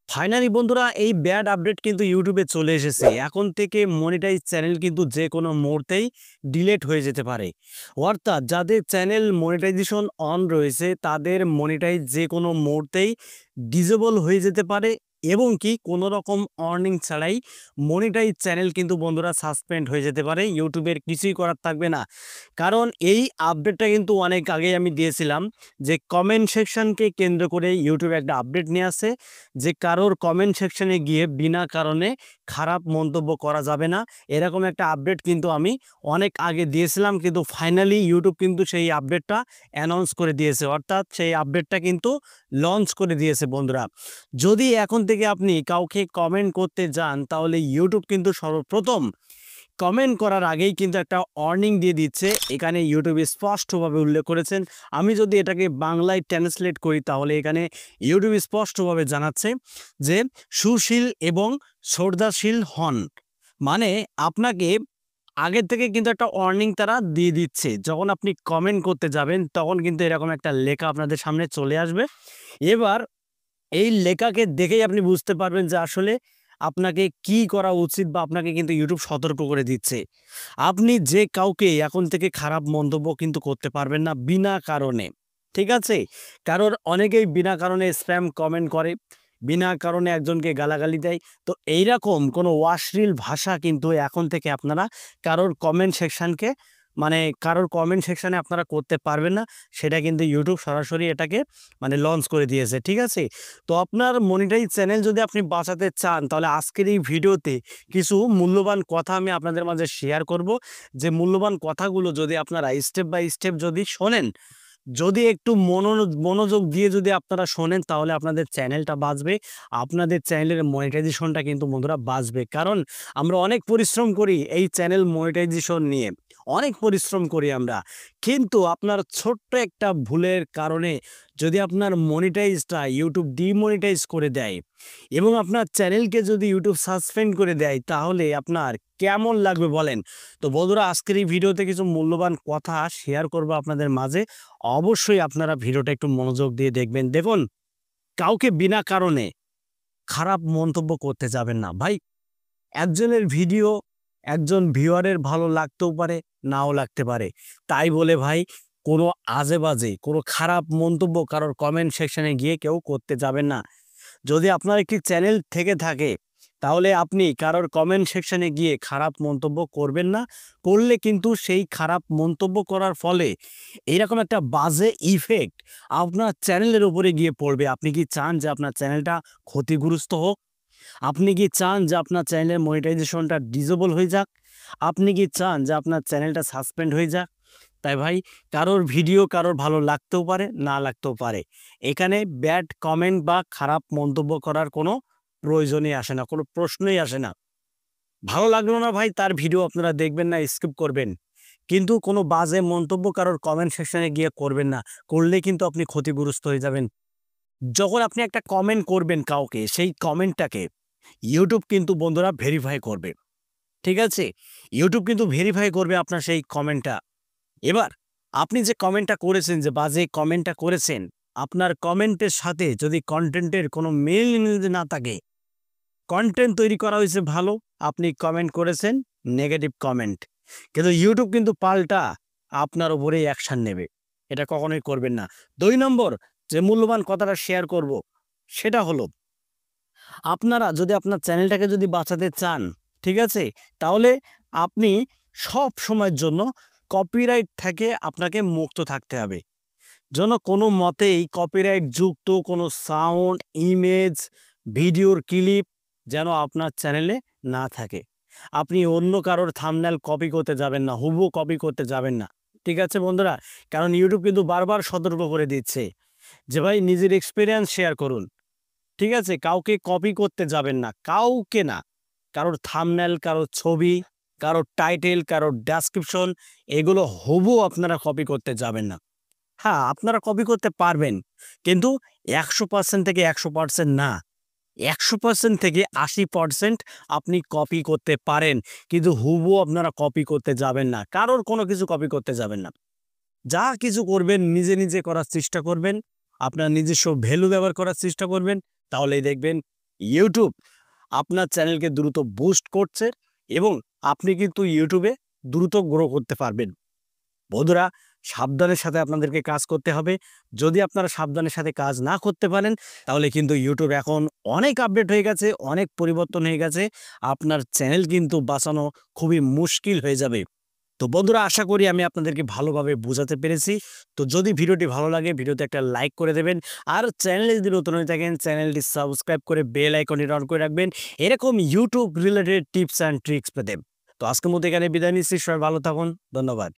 Finally বন্ধুরা এই bad update কিন্তু ইউটিউবে চলে এসেছে। এখন থেকে মনিটাইজ চ্যানেল কিন্তু যে কোনো মুহূর্তেই ডিলিট হয়ে যেতে পারে। অর্থাৎ যাদের চ্যানেল মনিটাইজেশন অন রয়েছে তাদের মনিটাইজ যে কোনো মুহূর্তেই ডিসেবল হয়ে যেতে পারে এবং কি কোনো রকম আর্নিং ছাড়াই মনিটাইজ চ্যানেল কিন্তু বন্ধুরা সাসপেন্ড হয়ে যেতে পারে। ইউটিউবের কিছুই করার থাকবে না। কারণ এই আপডেটটা কিন্তু অনেক আগেই আমি দিয়েছিলাম যে কমেন্ট সেকশনকে কেন্দ্র করে ইউটিউবে একটা আপডেট নিয়ে আসে যে কারোর কমেন্ট সেকশনে গিয়ে বিনা কারণে খারাপ মন্তব্য করা যাবে না। এরকম একটা আপডেট কিন্তু আমি অনেক আগে দিয়েছিলাম, কিন্তু ফাইনালি ইউটিউব কিন্তু সেই আপডেটটা অ্যানাউন্স করে দিয়েছে, অর্থাৎ সেই আপডেটটা কিন্তু লঞ্চ করে দিয়েছে। বন্ধুরা, যদি এখন থেকে আপনি কাউকে কমেন্ট করতে যান তাহলে ইউটিউব কিন্তু সর্বপ্রথম কমেন্ট করার আগেই কিন্তু একটা ওয়ার্নিং দিয়ে দিচ্ছে। এখানে ইউটিউবে স্পষ্টভাবে উল্লেখ করেছেন। আমি যদি এটাকে বাংলায় ট্রান্সলেট করি তাহলে এখানে ইউটিউব স্পষ্টভাবে জানাচ্ছে যে সুশীল এবং শ্রদ্ধাশীল হন। মানে আপনাকে আগের থেকে কিন্তু একটা ওয়ার্নিং তারা দিয়ে দিচ্ছে। যখন আপনি কমেন্ট করতে যাবেন তখন কিন্তু এরকম একটা লেখা আপনাদের সামনে চলে আসবে। এবার এই লেখাকে দেখেই আপনি বুঝতে পারবেন যে আসলে আপনাকে কি করা উচিত, বা আপনাকে কিন্তু ইউটিউব সতর্ক করে দিচ্ছে। আপনি যে কাউকে এখন থেকে খারাপ মন্তব্য কিন্তু করতে পারবেন না বিনা কারণে। ঠিক আছে? কারণ অনেকেই বিনা কারণে স্প্যাম কমেন্ট করে, বিনা কারণে একজনকে গালাগালি দেয়। তো এইরকম কোনো অশ্লীল ভাষা কিন্তু এখন থেকে আপনারা কারোর কমেন্ট সেকশনকে কারোর কমেন্ট সেকশনে আপনারা করতে পারবেন না। সেটা কিন্তু ইউটিউব সরাসরি এটাকে লঞ্চ করে দিয়েছে। ঠিক আছে? তো আপনার মনিটাইজ চ্যানেল যদি আপনি বাঁচাতে চান তাহলে আজকের এই ভিডিওতে কিছু মূল্যবান কথা আমি আপনাদের মাঝে শেয়ার করব। যে মূল্যবান কথাগুলো যদি আপনারা স্টেপ বাই স্টেপ যদি শোনেন, যদি একটু মনোযোগ দিয়ে যদি আপনারা শোনেন তাহলে আপনাদের চ্যানেলটা বাঁচবে, আপনাদের চ্যানেলের মনিটাইজেশনটা কিন্তু বন্ধুরা বাঁচবে। কারণ আমরা অনেক পরিশ্রম করি এই চ্যানেল মনিটাইজেশন নিয়ে, অনেক পরিশ্রম করি আমরা, কিন্তু আপনার ছোট্ট একটা ভুলের কারণে যদি আপনার মনিটাইজটা ইউটিউব ডিমনিটাইজ করে দেয় এবং আপনার চ্যানেলকে যদি ইউটিউব সাসপেন্ড করে দেয় তাহলে আপনার কেমন লাগবে বলেন? তো বন্ধুরা, আজকের এই ভিডিওতে কিছু মূল্যবান কথা শেয়ার করব আপনাদের মাঝে। অবশ্যই আপনারা ভিডিওটা একটু মনোযোগ দিয়ে দেখবেন। দেখুন, কাউকে বিনা কারণে খারাপ মন্তব্য করতে যাবেন না ভাই। একজনের ভিডিও একজন ভিউয়ারের ভালো লাগতেও পারে, নাও লাগতে পারে। তাই বলে ভাই কোনো আজে বাজে কোনো খারাপ মন্তব্য কারোর কমেন্ট সেকশনে গিয়ে কেউ করতে যাবেন না। যদি আপনার একটি চ্যানেল থেকে থাকে তাহলে আপনি কারোর কমেন্ট সেকশনে গিয়ে খারাপ মন্তব্য করবেন না। করলে কিন্তু সেই খারাপ মন্তব্য করার ফলে এইরকম একটা বাজে ইফেক্ট আপনার চ্যানেলের উপরে গিয়ে পড়বে। আপনি কি চান যে আপনার চ্যানেলটা ক্ষতিগ্রস্ত হোক? আপনি কি চান যে আপনার চ্যানেলের মনিটাইজেশনটা ডিসেবল হয়ে যাক? আপনি কি চান যে আপনার চ্যানেলটা সাসপেন্ড হয়ে যাক? তাই ভাই, কারোর ভিডিও কারোর ভালো লাগতেও পারে, না লাগতেও পারে। এখানে ব্যাড কমেন্ট বা খারাপ মন্তব্য করার কোনো প্রয়োজনই আসে না, কোনো প্রশ্নই আসে না। ভালো লাগলো না ভাই, তার ভিডিও আপনারা দেখবেন না, স্কিপ করবেন। কিন্তু কোনো বাজে মন্তব্য কারোর কমেন্ট সেকশনে গিয়ে করবেন না। করলে কিন্তু আপনি ক্ষতিগ্রস্ত হয়ে যাবেন। যখন আপনি একটা কমেন্ট করবেন কাউকে, সেই কমেন্টটাকে ইউটিউব কিন্তু বন্ধুরা ভেরিফাই করবে। ঠিক আছে? ইউটিউব কিন্তু ভেরিফাই করবে আপনার সেই কমেন্টটা। এবার আপনি যে কমেন্টটা করেছেন, যে বাজে কমেন্টটা করেছেন, আপনার কমেন্টের সাথে যদি কন্টেন্টের কোনো মিল যদি না থাকে, কন্টেন্ট তৈরি করা হয়েছে ভালো, আপনি কমেন্ট করেছেন নেগেটিভ কমেন্ট, কিন্তু ইউটিউব কিন্তু পাল্টা আপনার উপরেই অ্যাকশন নেবে। এটা কখনোই করবেন না। ২ নম্বর যে মূল্যবান কথাটা শেয়ার করব সেটা হলো, আপনারা যদি আপনার চ্যানেলটাকে যদি বাঁচাতে চান, ঠিক আছে? তাহলে আপনি সব সময়ের জন্য কপিরাইট থেকে আপনাকে মুক্ত থাকতে হবে। যেন কোনো মতেই কপিরাইট যুক্ত কোনো সাউন্ড, ইমেজ, ভিডিওর ক্লিপ যেন আপনার চ্যানেলে না থাকে। আপনি অন্য কারোর থাম্বনেল কপি করতে যাবেন না, হুবহু কপি করতে যাবেন না। ঠিক আছে বন্ধুরা? কারণ ইউটিউব কিন্তু বারবার সতর্ক করে দিচ্ছে যে ভাই নিজের এক্সপেরিয়েন্স শেয়ার করুন। ঠিক আছে? কাউকে কপি করতে যাবেন না, কাউকে না। কারোর থাম্বনেল, কারোর ছবি, কারোর টাইটেল, কারোর ডেসক্রিপশন, এগুলো হুবহু আপনারা কপি করতে যাবেন না। হ্যাঁ, আপনারা কপি করতে পারবেন, কিন্তু ১০০% থেকে ১০০% না। ১০০% থেকে ৮০% আপনি কপি করতে পারেন, কিন্তু হুবহু আপনারা কপি করতে যাবেন না। কারোর কোনো কিছু কপি করতে যাবেন না। যা কিছু করবেন নিজে, নিজে করার চেষ্টা করবেন। আপনার নিজস্ব ভ্যালু ব্যবহার করার চেষ্টা করবেন। তাহলেই দেখবেন ইউটিউব আপনার চ্যানেলকে দ্রুত বুস্ট করছে এবং আপনি কিন্তু ইউটিউবে দ্রুত গ্রো করতে পারবেন। বন্ধুরা, সাবধানের সাথে আপনাদেরকে কাজ করতে হবে। যদি আপনারা সাবধানের সাথে কাজ না করতে পারেন, তাহলে কিন্তু ইউটিউব এখন অনেক আপডেট হয়ে গেছে, অনেক পরিবর্তন হয়ে গেছে। আপনার চ্যানেল কিন্তু বাঁচানো খুবই মুশকিল হয়ে যাবে। তো বন্ধুরা, আশা করি আমি আপনাদেরকে ভালোভাবে বোঝাতে পেরেছি। তো যদি ভিডিওটি ভালো লাগে, ভিডিওতে একটা লাইক করে দেবেন। আর চ্যানেলে যদি নতুন হয়ে থাকেন, চ্যানেলটি সাবস্ক্রাইব করে বেল আইকনটি অন করে রাখবেন এরকম YouTube related tips and tricks পেতে। তো আজকের মতো এখানে বিদায় নিচ্ছি। সবাই ভালো থাকুন। ধন্যবাদ।